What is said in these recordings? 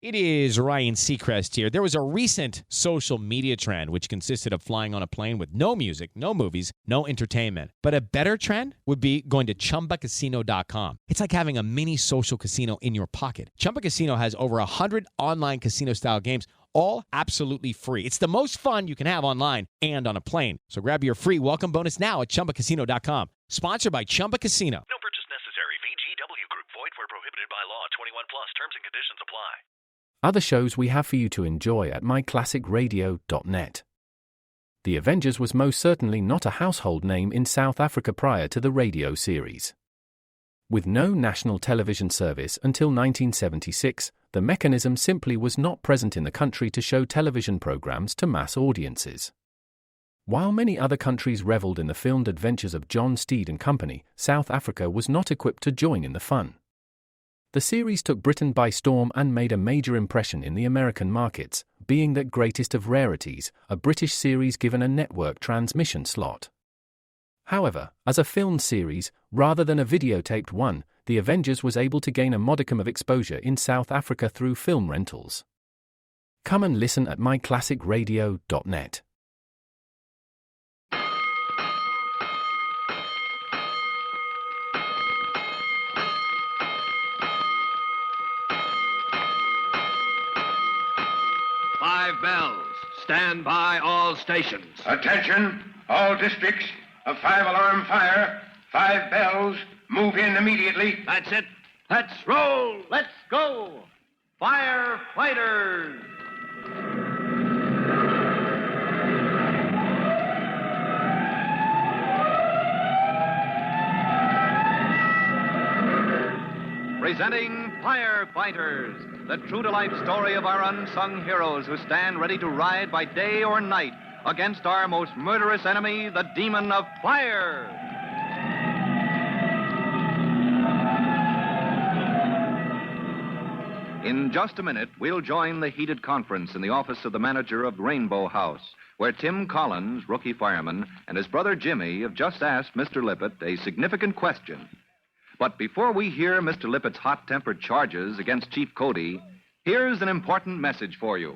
It is Ryan Seacrest here. There was a recent social media trend which consisted of flying on a plane with no music, no movies, no entertainment. But a better trend would be going to ChumbaCasino.com. It's like having a mini social casino in your pocket. Chumba Casino has over 100 online casino-style games, all absolutely free. It's the most fun you can have online and on a plane. So grab your free welcome bonus now at ChumbaCasino.com. Sponsored by Chumba Casino. No purchase necessary. VGW Group. Void where prohibited by law. 21 plus. Terms and conditions apply. Other shows we have for you to enjoy at myclassicradio.net. The Avengers was most certainly not a household name in South Africa prior to the radio series. With no national television service until 1976, the mechanism simply was not present in the country to show television programs to mass audiences. While many other countries reveled in the filmed adventures of John Steed and company, South Africa was not equipped to join in the fun. The series took Britain by storm and made a major impression in the American markets, being that greatest of rarities, a British series given a network transmission slot. However, as a filmed series, rather than a videotaped one, The Avengers was able to gain a modicum of exposure in South Africa through film rentals. Come and listen at myclassicradio.net. Five bells. Stand by all stations. Attention, all districts. A five-alarm fire. 5 bells. Move in immediately. That's it. Let's roll. Let's go. Firefighters. Presenting Firefighters, the true-to-life story of our unsung heroes who stand ready to ride by day or night against our most murderous enemy, the demon of fire. In just a minute, we'll join the heated conference in the office of the manager of Rainbow House, where Tim Collins, rookie fireman, and his brother Jimmy have just asked Mr. Lippett a significant question. But before we hear Mr. Lippett's hot-tempered charges against Chief Cody, here's an important message for you.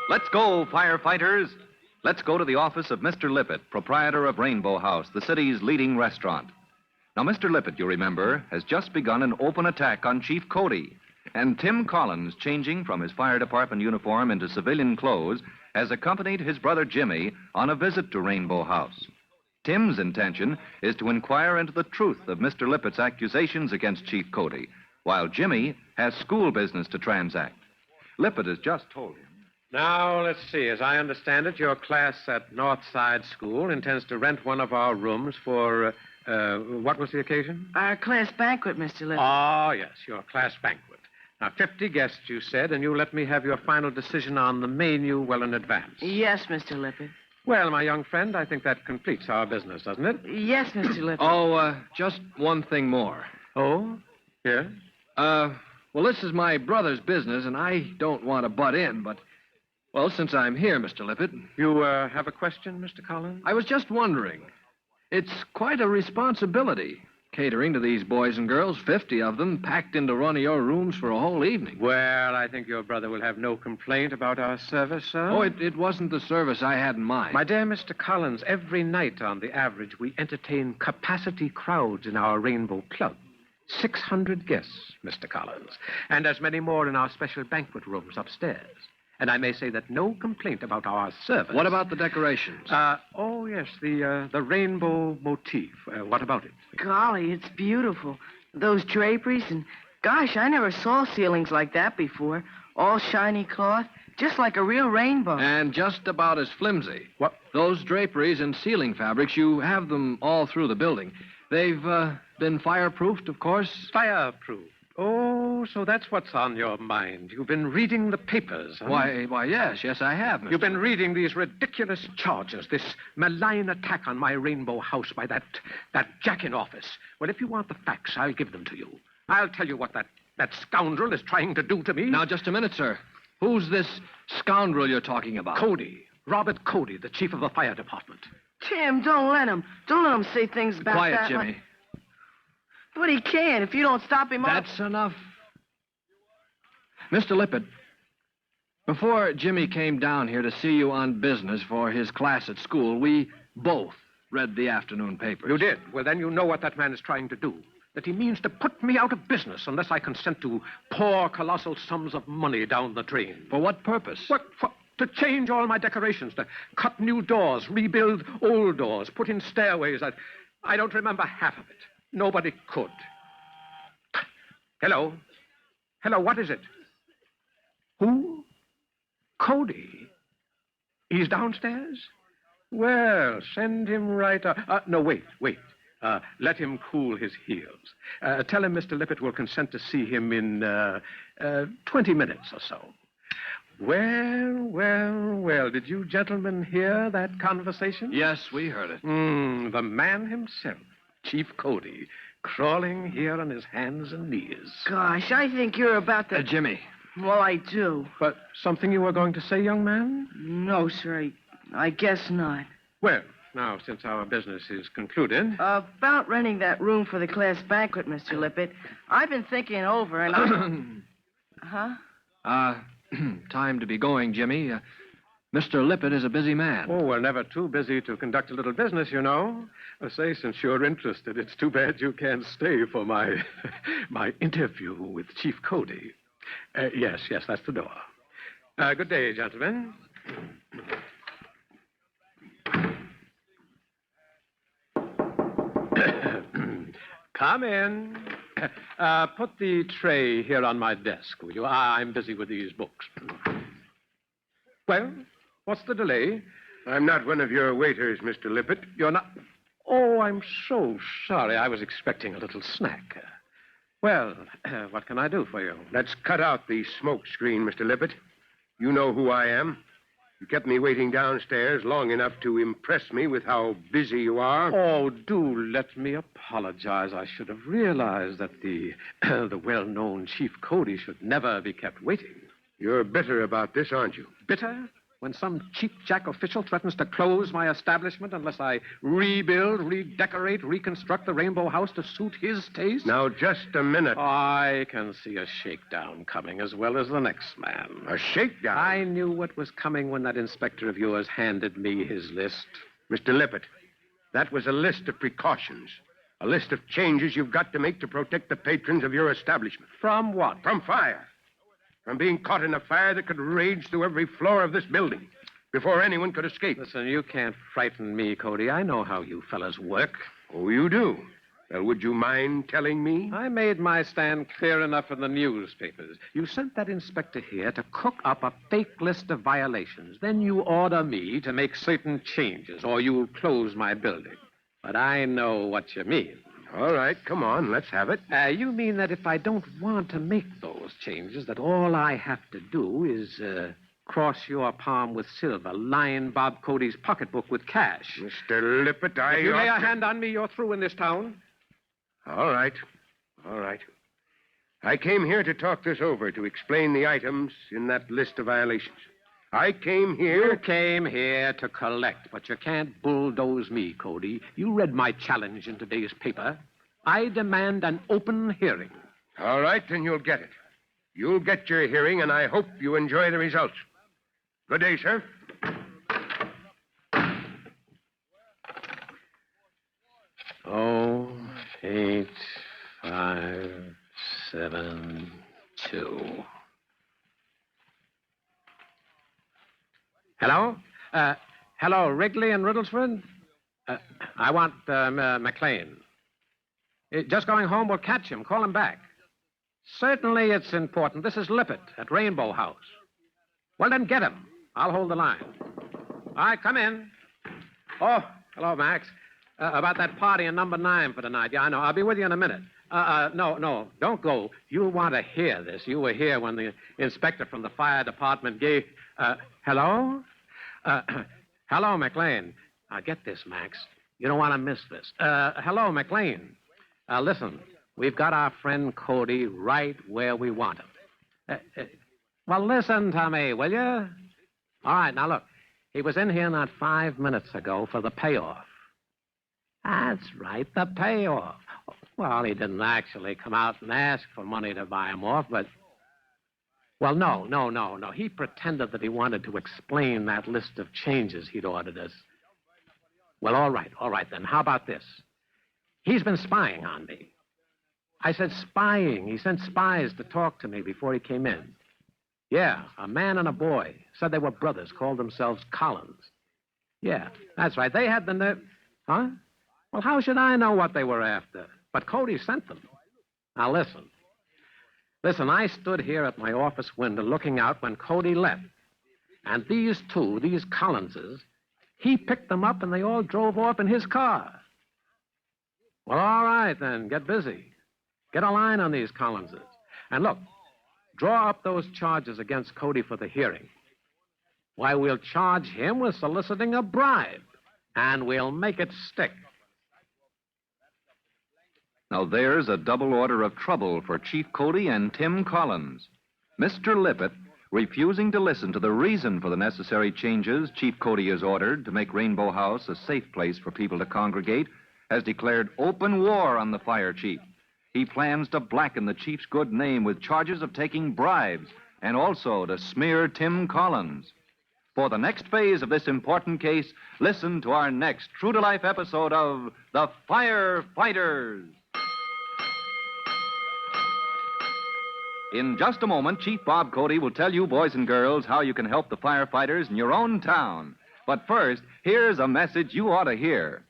Let's go, firefighters. Let's go to the office of Mr. Lippett, proprietor of Rainbow House, the city's leading restaurant. Now, Mr. Lippett, you remember, has just begun an open attack on Chief Cody. And Tim Collins, changing from his fire department uniform into civilian clothes, has accompanied his brother Jimmy on a visit to Rainbow House. Tim's intention is to inquire into the truth of Mr. Lippett's accusations against Chief Cody, while Jimmy has school business to transact. Lippett has just told him. Now, let's see. As I understand it, your class at Northside School intends to rent one of our rooms for, what was the occasion? Our class banquet, Mr. Lippett. Oh, yes, your class banquet. Now, 50 guests, you said, and you let me have your final decision on the menu well in advance. Yes, Mr. Lippett. Well, my young friend, I think that completes our business, doesn't it? Yes, Mr. Lippett. Oh, just one thing more. Oh? Yes? Well, this is my brother's business, and I don't want to butt in, but... Well, since I'm here, Mr. Lippett... You, have a question, Mr. Collins? I was just wondering. It's quite a responsibility, catering to these boys and girls, 50 of them, packed into one of your rooms for a whole evening. Well, I think your brother will have no complaint about our service, sir. Oh, it wasn't the service I had in mind. My dear Mr. Collins, every night, on the average, we entertain capacity crowds in our Rainbow Club. 600 guests, Mr. Collins, and as many more in our special banquet rooms upstairs. And I may say that no complaint about our service. What about the decorations? Oh, yes, the rainbow motif. What about it? Golly, it's beautiful. Those draperies and, gosh, I never saw ceilings like that before. All shiny cloth, just like a real rainbow. And just about as flimsy. What? Those draperies and ceiling fabrics, you have them all through the building. They've been fireproofed, of course. Fireproof. Oh, so that's what's on your mind. You've been reading the papers, huh? Why, yes, I have, Mr. You've been reading these ridiculous charges, this malign attack on my Rainbow House by that jack in office. Well, if you want the facts, I'll give them to you. I'll tell you what that that scoundrel is trying to do to me? Now, just a minute, sir. Who's this scoundrel you're talking about? Cody. Robert Cody, the chief of the fire department. Tim, don't let him. Don't let him say things about Quiet, that. Jimmy. But he can if you don't stop him. That's enough. Mr. Lippett, before Jimmy came down here to see you on business for his class at school, we both read the afternoon papers. You did? Well, then you know what that man is trying to do. That he means to put me out of business unless I consent to pour colossal sums of money down the drain. For what purpose? To change all my decorations, to cut new doors, rebuild old doors, put in stairways. I don't remember half of it. Nobody could. Hello? Hello, what is it? Who? Cody? He's downstairs? Well, send him right up. No, wait. Let him cool his heels. Tell him Mr. Lippett will consent to see him in 20 minutes or so. Well. Did you gentlemen hear that conversation? Yes, we heard it. The man himself, Chief Cody, crawling here on his hands and knees. Gosh, I think you're about to... Jimmy. Well, I do. But something you were going to say, young man? No, sir. I guess not. Well, now, since our business is concluded... About renting that room for the class banquet, Mr. Lippett, I've been thinking over and Huh? Time to be going, Jimmy. Mr. Lippett is a busy man. Oh, well, never too busy to conduct a little business, you know. Say, since you're interested, it's too bad you can't stay for my interview with Chief Cody. Yes, that's the door. Good day, gentlemen. Come in. Put the tray here on my desk, will you? I'm busy with these books. Well, what's the delay? I'm not one of your waiters, Mr. Lippett. You're not... Oh, I'm so sorry. I was expecting a little snack. Well, what can I do for you? Let's cut out the smoke screen, Mr. Lippett. You know who I am. You kept me waiting downstairs long enough to impress me with how busy you are. Oh, do let me apologize. I should have realized that the well-known Chief Cody should never be kept waiting. You're bitter about this, aren't you? Bitter? When some cheap-jack official threatens to close my establishment unless I rebuild, redecorate, reconstruct the Rainbow House to suit his taste? Now, just a minute. I can see a shakedown coming as well as the next man. A shakedown? I knew what was coming when that inspector of yours handed me his list. Mr. Lippett, that was a list of precautions. A list of changes you've got to make to protect the patrons of your establishment. From what? From fire. From being caught in a fire that could rage through every floor of this building before anyone could escape. Listen, you can't frighten me, Cody. I know how you fellas work. Oh, you do? Well, would you mind telling me? I made my stand clear enough in the newspapers. You sent that inspector here to cook up a fake list of violations. Then you order me to make certain changes, or you'll close my building. But I know what you mean. All right, come on, let's have it. You mean that if I don't want to make those changes, that all I have to do is cross your palm with silver, line Bob Cody's pocketbook with cash? Mr. Lippett, If you lay a hand on me, you're through in this town. All right. I came here to talk this over, to explain the items in that list of violations. I came here... You came here to collect, but you can't bulldoze me, Cody. You read my challenge in today's paper. I demand an open hearing. All right, then you'll get it. You'll get your hearing, and I hope you enjoy the results. Good day, sir. 8, 5, 7, 2. Hello? Hello, Wrigley and Riddlesford? I want McLean. Just going home, we'll catch him. Call him back. Certainly it's important. This is Lippett at Rainbow House. Well, then get him. I'll hold the line. All right, come in. Oh, hello, Max. About that party in number 9 for tonight. Yeah, I know. I'll be with you in a minute. No, don't go. You'll want to hear this. You were here when the inspector from the fire department gave... hello? Hello, McLean. Get this, Max. You don't want to miss this. Hello, McLean. Listen, We've got our friend Cody right where we want him. Well, listen to me, will you? All right, now look. He was in here not 5 minutes ago for the payoff. That's right, the payoff. Well, he didn't actually come out and ask for money to buy him off, but... Well, no. He pretended that he wanted to explain that list of changes he'd ordered us. Well, all right then. How about this? He's been spying on me. I said spying. He sent spies to talk to me before he came in. Yeah, a man and a boy. Said they were brothers, called themselves Collins. Yeah, that's right. They had the nerve... Huh? Well, how should I know what they were after? But Cody sent them. Now, listen. Listen, I stood here at my office window looking out when Cody left. And these two, these Collinses, he picked them up and they all drove off in his car. Well, all right, then. Get busy. Get a line on these Collinses. And look, draw up those charges against Cody for the hearing. Why, we'll charge him with soliciting a bribe. And we'll make it stick. Now, there's a double order of trouble for Chief Cody and Tim Collins. Mr. Lippett, refusing to listen to the reason for the necessary changes Chief Cody has ordered to make Rainbow House a safe place for people to congregate, has declared open war on the fire chief. He plans to blacken the chief's good name with charges of taking bribes and also to smear Tim Collins. For the next phase of this important case, listen to our next true-to-life episode of The Firefighters. In just a moment, Chief Bob Cody will tell you, boys and girls, how you can help the firefighters in your own town. But first, here's a message you ought to hear.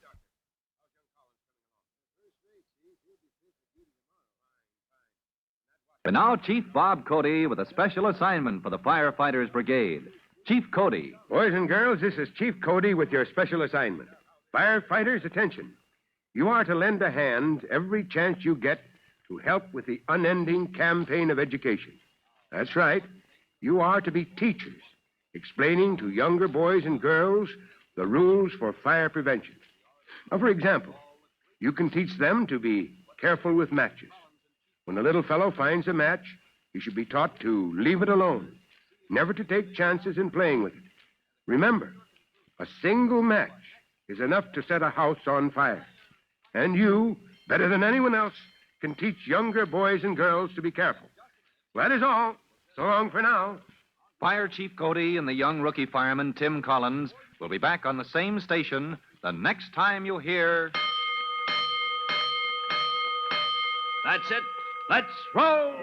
And now, Chief Bob Cody with a special assignment for the Firefighters Brigade. Chief Cody. Boys and girls, this is Chief Cody with your special assignment. Firefighters, attention. You are to lend a hand every chance you get to help with the unending campaign of education. That's right. You are to be teachers, explaining to younger boys and girls the rules for fire prevention. Now, for example, you can teach them to be careful with matches. When a little fellow finds a match, he should be taught to leave it alone, never to take chances in playing with it. Remember, a single match is enough to set a house on fire. And you, better than anyone else, can teach younger boys and girls to be careful. Well, that is all. So long for now. Fire Chief Cody and the young rookie fireman, Tim Collins, will be back on the same station the next time you hear... That's it. Let's roll!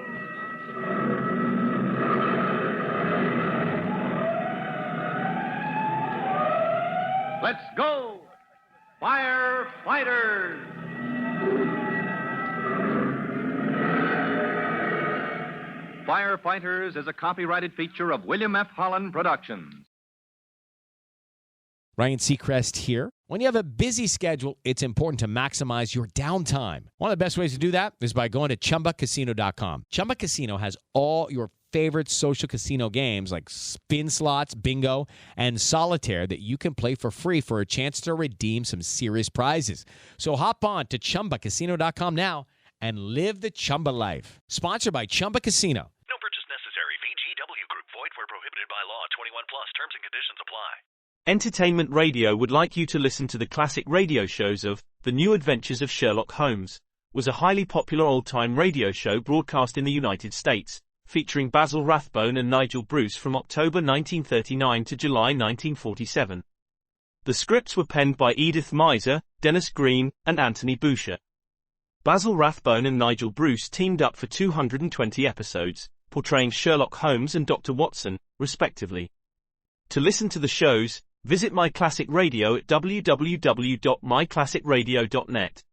Let's go! Firefighters! Firefighters is a copyrighted feature of William F. Holland Productions. Ryan Seacrest here. When you have a busy schedule, it's important to maximize your downtime. One of the best ways to do that is by going to ChumbaCasino.com. Chumba Casino has all your favorite social casino games like spin slots, bingo, and solitaire that you can play for free for a chance to redeem some serious prizes. So hop on to ChumbaCasino.com now and live the Chumba life. Sponsored by Chumba Casino. No purchase necessary. VGW Group. Void where prohibited by law. 21 plus. Terms and conditions apply. Entertainment Radio would like you to listen to the classic radio shows of The New Adventures of Sherlock Holmes. Was a highly popular old-time radio show broadcast in the United States, featuring Basil Rathbone and Nigel Bruce from October 1939 to July 1947. The scripts were penned by Edith Meiser, Dennis Green, and Anthony Boucher. Basil Rathbone and Nigel Bruce teamed up for 220 episodes, portraying Sherlock Holmes and Dr. Watson, respectively. To listen to the shows, visit My Classic Radio at www.myclassicradio.net.